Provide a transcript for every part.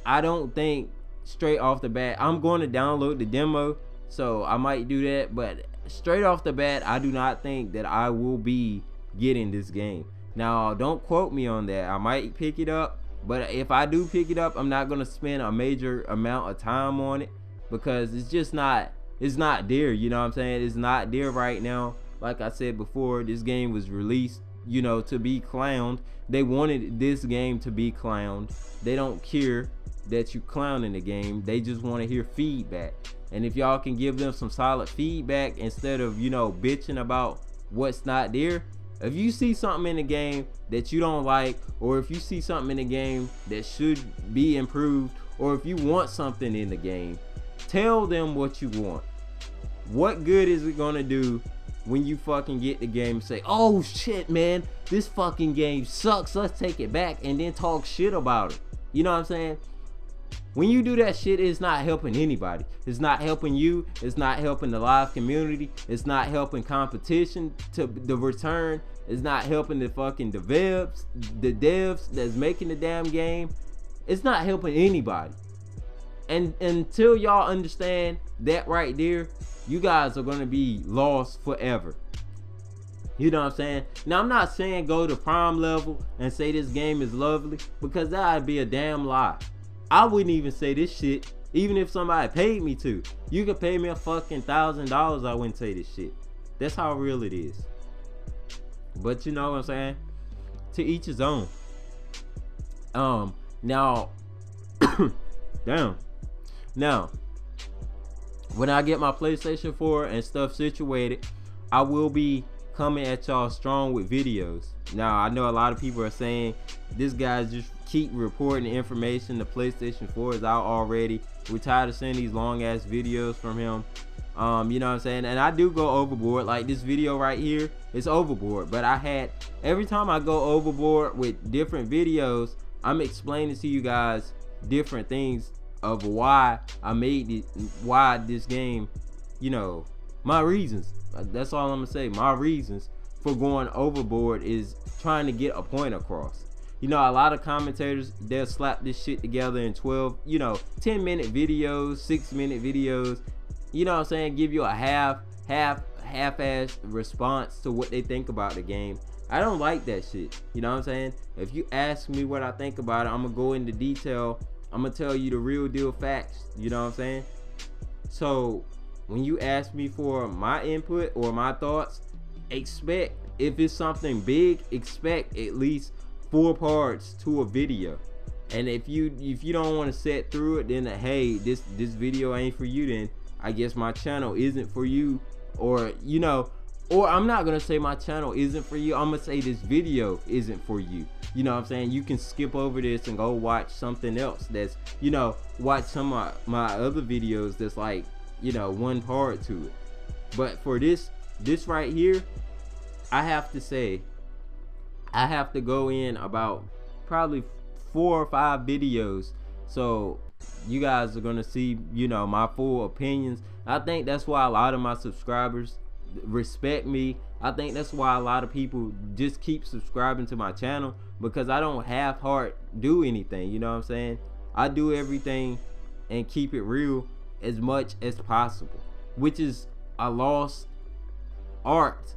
I don't think straight off the bat, I'm going to download the demo, so I might do that. But straight off the bat, I do not think that I will be getting this game. Now, don't quote me on that. I might pick it up, but if I do pick it up, I'm not going to spend a major amount of time on it, because it's just not, it's not there. You know what I'm saying? It's not there right now. Like I said before, this game was released, you know, to be clowned. They wanted this game to be clowned. They don't care that you clowning the game. They just want to hear feedback. And if y'all can give them some solid feedback instead of, you know, bitching about what's not there. If you see something in the game that you don't like, or if you see something in the game that should be improved, or if you want something in the game, tell them what you want. What good is it gonna do when you fucking get the game and say, oh shit, man, this fucking game sucks, let's take it back, and then talk shit about it? You know what I'm saying? When you do that shit, it's not helping anybody. It's not helping you. It's not helping the live community. It's not helping competition to the return. It's not helping the fucking devs that's making the damn game. It's not helping anybody. And until y'all understand that right there, you guys are gonna be lost forever. You know what I'm saying? Now, I'm not saying go to prime level and say this game is lovely, because that'd be a damn lie. I wouldn't even say this shit, even if somebody paid me to. You could pay me a fucking $1,000, I wouldn't say this shit. That's how real it is. But you know what I'm saying? To each his own. Now, damn. Now, when I get my PlayStation 4 and stuff situated, I will be coming at y'all strong with videos. Now, I know a lot of people are saying this guy's just keep reporting the information. The PlayStation 4 is out already. We're tired of seeing these long ass videos from him. You know what I'm saying? And I do go overboard. Like this video right here, it's overboard. But every time I go overboard with different videos, I'm explaining to you guys different things of why I made it, why this game, you know, my reasons. That's all I'm gonna say. My reasons for going overboard is trying to get a point across. You know, a lot of commentators, they'll slap this shit together in 12, 10-minute videos, 6-minute videos. You know what I'm saying? Give you a half-ass response to what they think about the game. I don't like that shit. You know what I'm saying? If you ask me what I think about it, I'm gonna go into detail. I'm gonna tell you the real deal facts. You know what I'm saying? So when you ask me for my input or my thoughts, expect, if it's something big, expect at least 4 parts to a video. And if you don't want to sit through it, then hey, this video ain't for you, then I guess my channel isn't for you. Or or I'm not gonna say my channel isn't for you, I'm gonna say this video isn't for you. You know what I'm saying? You can skip over this and go watch something else that's, watch some of my other videos that's like, 1 part to it. But for this right here, I have to say, I have to go in about probably 4 or 5 videos, so you guys are gonna see, my full opinions. I think that's why a lot of my subscribers respect me. I think that's why a lot of people just keep subscribing to my channel, because I don't half-heart do anything. You know what I'm saying? I do everything and keep it real as much as possible, which is a lost art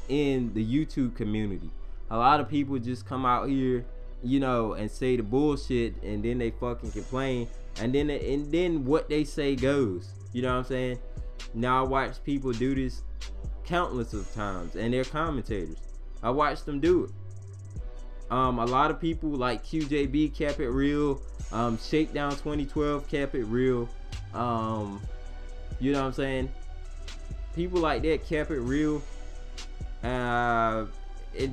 in the YouTube community. A lot of people just come out here, and say the bullshit, and then they fucking complain, and then what they say goes. You know what I'm saying? Now I watch people do this countless of times, and they're commentators. I watch them do it. A lot of people like QJB kept it real. Shakedown 2012 kept it real. You know what I'm saying? People like that kept it real. And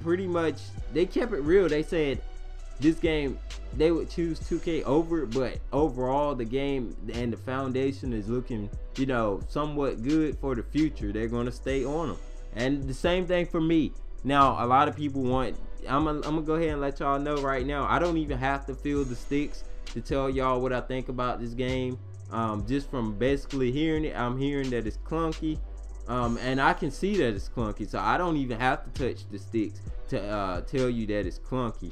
pretty much they kept it real. They said this game, they would choose 2K over it, but overall the game and the foundation is looking, somewhat good for the future. They're gonna stay on them. And the same thing for me. Now, a lot of people want, I'm gonna go ahead and let y'all know right now, I don't even have to feel the sticks to tell y'all what I think about this game. Just from basically hearing it, I'm hearing that it's clunky. And I can see that it's clunky, so I don't even have to touch the sticks to tell you that it's clunky.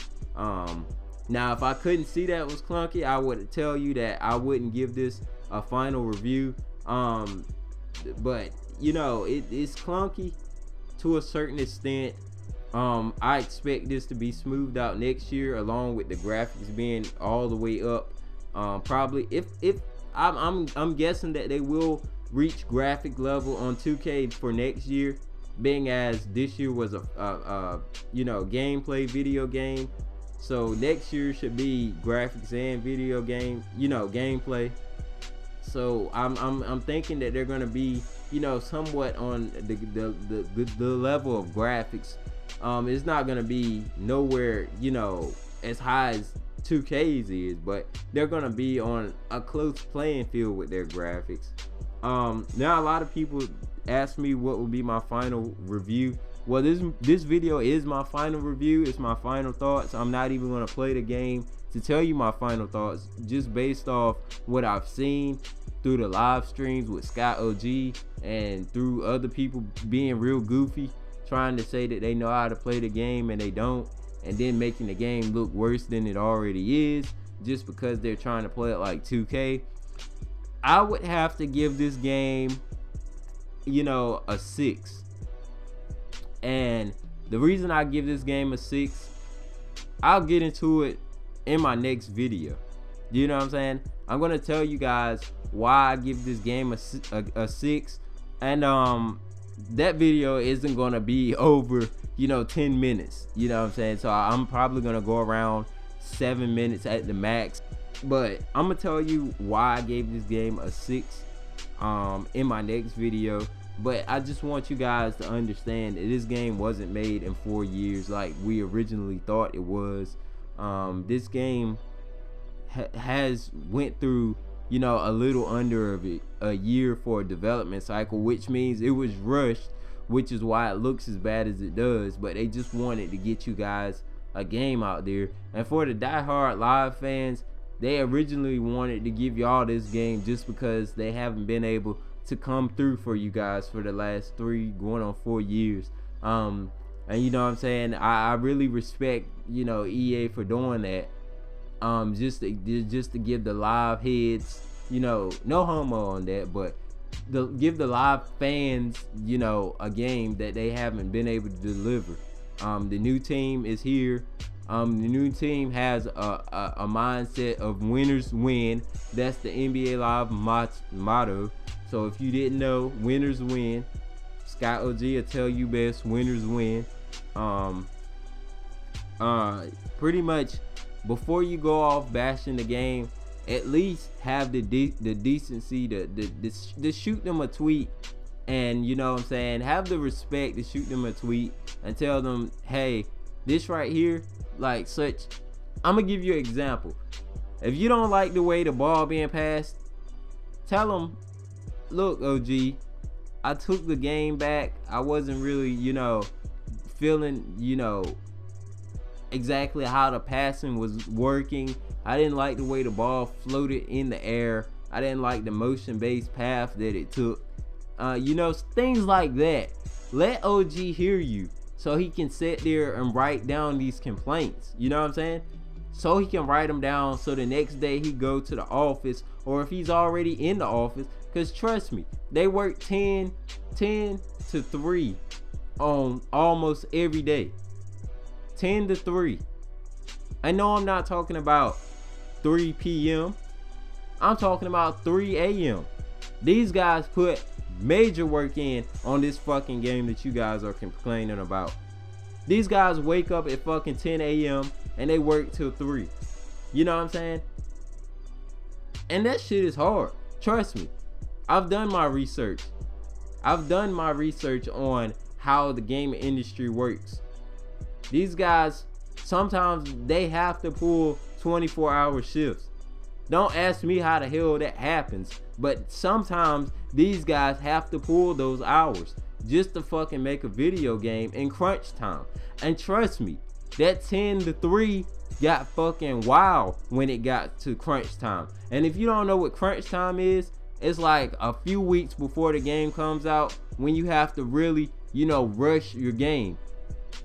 Now, if I couldn't see that it was clunky, I would tell you that I wouldn't give this a final review. But you know, it's clunky to a certain extent. I expect this to be smoothed out next year, along with the graphics being all the way up. Probably, if I'm guessing that they will reach graphic level on 2K for next year, being as this year was a you know, gameplay video game. So next year should be graphics and video game, you know, gameplay. So I'm thinking that they're gonna be, you know, somewhat on the level of graphics. It's not gonna be nowhere, you know, as high as 2K's is, but they're gonna be on a close playing field with their graphics. Now a lot of people ask me what will be my final review. Well, this video is my final review. It's my final thoughts. I'm not even gonna play the game to tell you my final thoughts, just based off what I've seen through the live streams with Scott OG and through other people being real goofy, trying to say that they know how to play the game and they don't, and then making the game look worse than it already is just because they're trying to play it like 2K. I would have to give this game, you know, a 6. And the reason I give this game a 6, I'll get into it in my next video. You know what I'm saying? I'm gonna tell you guys why I give this game a 6, and that video isn't gonna be over, you know, 10 minutes. You know what I'm saying? So I'm probably gonna go around 7 minutes at the max. But I'm gonna tell you why I gave this game a 6 in my next video. But I just want you guys to understand that this game wasn't made in 4 years like we originally thought it was. This game has went through, you know, a little under a year for a development cycle, which means it was rushed, which is why it looks as bad as it does. But they just wanted to get you guys a game out there. And for the diehard live fans, they originally wanted to give y'all this game just because they haven't been able to come through for you guys for the last 3 going on 4 years. And you know what I'm saying, I really respect, you know, EA for doing that. Just to give the live heads, you know, no homo on that, but give the live fans, you know, a game that they haven't been able to deliver. The new team is here. The new team has a mindset of winners win. That's the NBA Live motto. So if you didn't know, winners win. Scott OG will tell you best, winners win. Pretty much, before you go off bashing the game, at least have the decency to shoot them a tweet. And you know what I'm saying, have the respect to shoot them a tweet and tell them, hey, this right here, like such. I'm gonna give you an example. If you don't like the way the ball being passed, tell them, look, OG, I took the game back. I wasn't really, you know, feeling, you know, exactly how the passing was working. I didn't like the way the ball floated in the air. I didn't like the motion-based path that it took. You know, things like that. Let OG hear you so he can sit there and write down these complaints. You know what I'm saying? So he can write them down so the next day he go to the office, or if he's already in the office, because trust me, they work 10 to 3 on almost every day. 10 to 3. I know I'm not talking about 3 p.m. I'm talking about 3 a.m. These guys put major work in on this fucking game that you guys are complaining about. These guys wake up at fucking 10 a.m. and they work till 3. You know what I'm saying? And that shit is hard. Trust me. I've done my research. I've done my research on how the gaming industry works. These guys, sometimes they have to pull 24-hour shifts. Don't ask me how the hell that happens, but sometimes these guys have to pull those hours just to fucking make a video game in crunch time. And trust me, that 10 to 3 got fucking wild when it got to crunch time. And if you don't know what crunch time is, it's like a few weeks before the game comes out, when you have to really, you know, rush your game.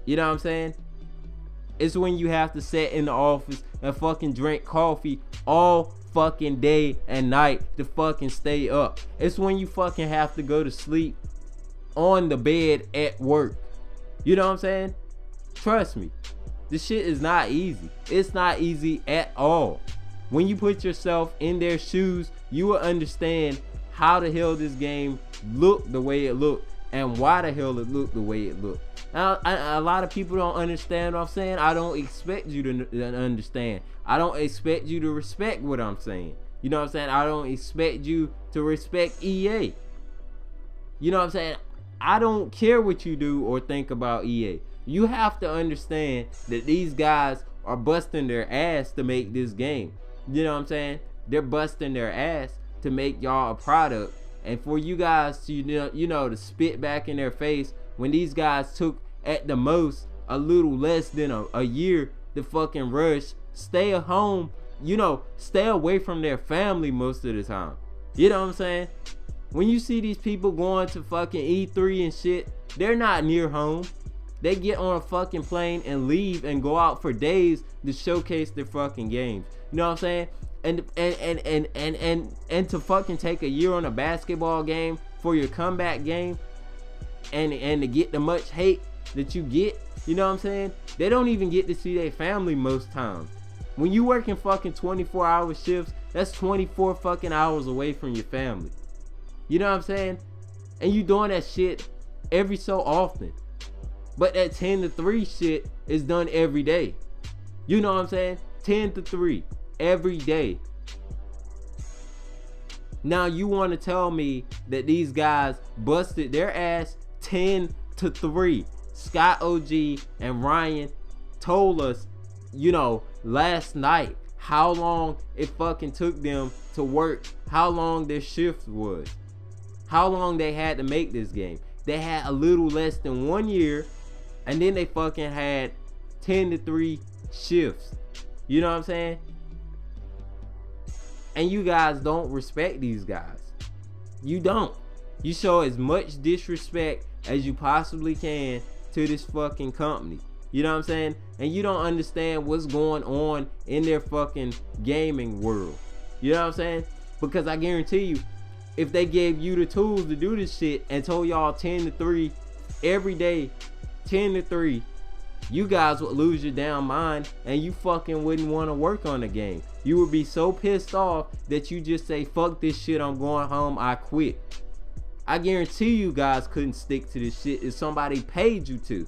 You know what I'm saying? It's when you have to sit in the office and fucking drink coffee all fucking day and night to fucking stay up. It's when you fucking have to go to sleep on the bed at work. You know what I'm saying? Trust me, this shit is not easy. It's not easy at all. When you put yourself in their shoes, you will understand how the hell this game looked the way it looked and why the hell it looked the way it looked. Now, a lot of people don't understand what I'm saying. I don't expect you to understand. I don't expect you to respect what I'm saying. You know what I'm saying? I don't expect you to respect EA. You know what I'm saying? I don't care what you do or think about EA. You have to understand that these guys are busting their ass to make this game. You know what I'm saying? They're busting their ass to make y'all a product. And for you guys to, you know, to spit back in their face when these guys took at the most a little less than a year to fucking rush, stay at home, you know, stay away from their family most of the time. You know what I'm saying? When you see these people going to fucking E3 and shit, they're not near home. They get on a fucking plane and leave and go out for days to showcase their fucking games. You know what I'm saying? And to fucking take a year on a basketball game for your comeback game and to get the much hate that you get, you know what I'm saying? They don't even get to see their family most times. When you working fucking 24-hour shifts, that's 24 fucking hours away from your family. You know what I'm saying? And you doing that shit every so often. But that 10 to 3 shit is done every day. You know what I'm saying? 10 to 3 every day. Now you want to tell me that these guys busted their ass 10 to 3. Scott OG and Ryan told us, you know, last night how long it fucking took them to work, how long their shift was, how long they had to make this game. They had a little less than 1 year, and then they fucking had 10 to 3 shifts. You know what I'm saying? And you guys don't respect these guys. You don't. You show as much disrespect as you possibly can to this fucking company. You know what I'm saying? And you don't understand what's going on in their fucking gaming world. You know what I'm saying? Because I guarantee you, if they gave you the tools to do this shit and told y'all 10 to 3 every day, 10 to 3, you guys would lose your damn mind and you fucking wouldn't want to work on the game. You would be so pissed off that you just say, fuck this shit, I'm going home, I quit. I guarantee you guys couldn't stick to this shit if somebody paid you to.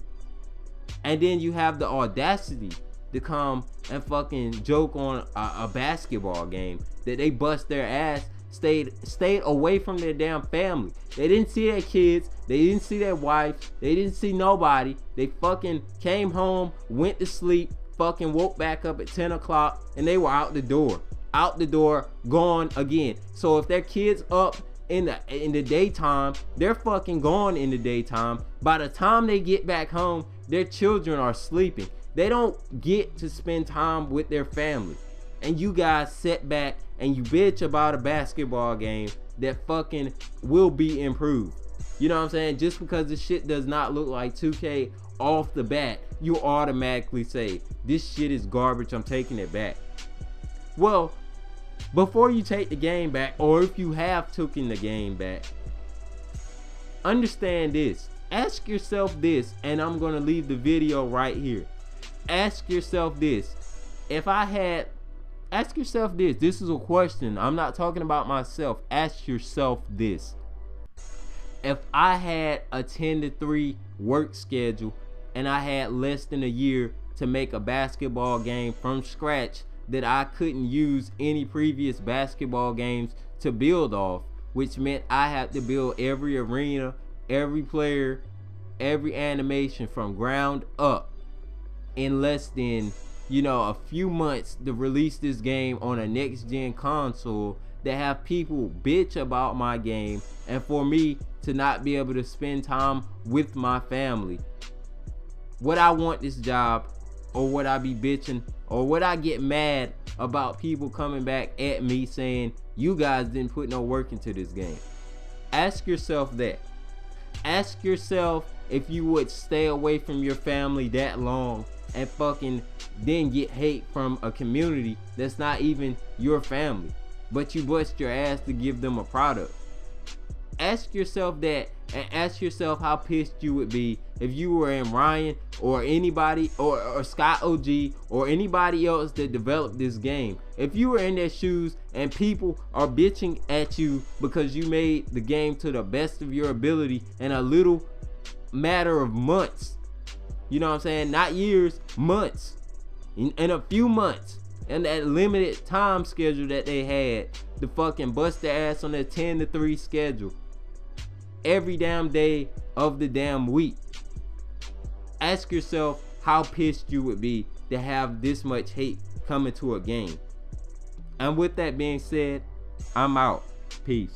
And then you have the audacity to come and fucking joke on a basketball game that they bust their ass, stayed away from their damn family. They didn't see their kids, they didn't see their wife, they didn't see nobody. They fucking came home, went to sleep, fucking woke back up at 10 o'clock, and they were out the door, gone again. So if their kids up in the daytime, they're fucking gone in the daytime. By the time they get back home, their children are sleeping. They don't get to spend time with their family. And you guys sit back and you bitch about a basketball game that fucking will be improved. You know what I'm saying? Just because the shit does not look like 2K off the bat, you automatically say, this shit is garbage, I'm taking it back. Well, before you take the game back, or if you have taken the game back, understand this. Ask yourself this, and I'm going to leave the video right here. Ask yourself this. Ask yourself this. This is a question. I'm not talking about myself. Ask yourself this. If I had a 10 to 3 work schedule and I had less than a year to make a basketball game from scratch that I couldn't use any previous basketball games to build off, which meant I had to build every arena, every player, every animation from ground up in less than, you know, a few months to release this game on a next gen console, that have people bitch about my game and for me to not be able to spend time with my family. Would I want this job, or would I be bitching, or would I get mad about people coming back at me saying you guys didn't put no work into this game? Ask yourself that. Ask yourself if you would stay away from your family that long and fucking then get hate from a community that's not even your family, but you bust your ass to give them a product. Ask yourself that, and ask yourself how pissed you would be if you were in Ryan or anybody or Scott OG or anybody else that developed this game. If you were in their shoes and people are bitching at you because you made the game to the best of your ability in a little matter of months. You know what I'm saying? Not years, months. In a few months. And that limited time schedule that they had to fucking bust their ass on that 10-3 schedule every damn day of the damn week. Ask yourself how pissed you would be to have this much hate coming to a game. And with that being said, I'm out. Peace.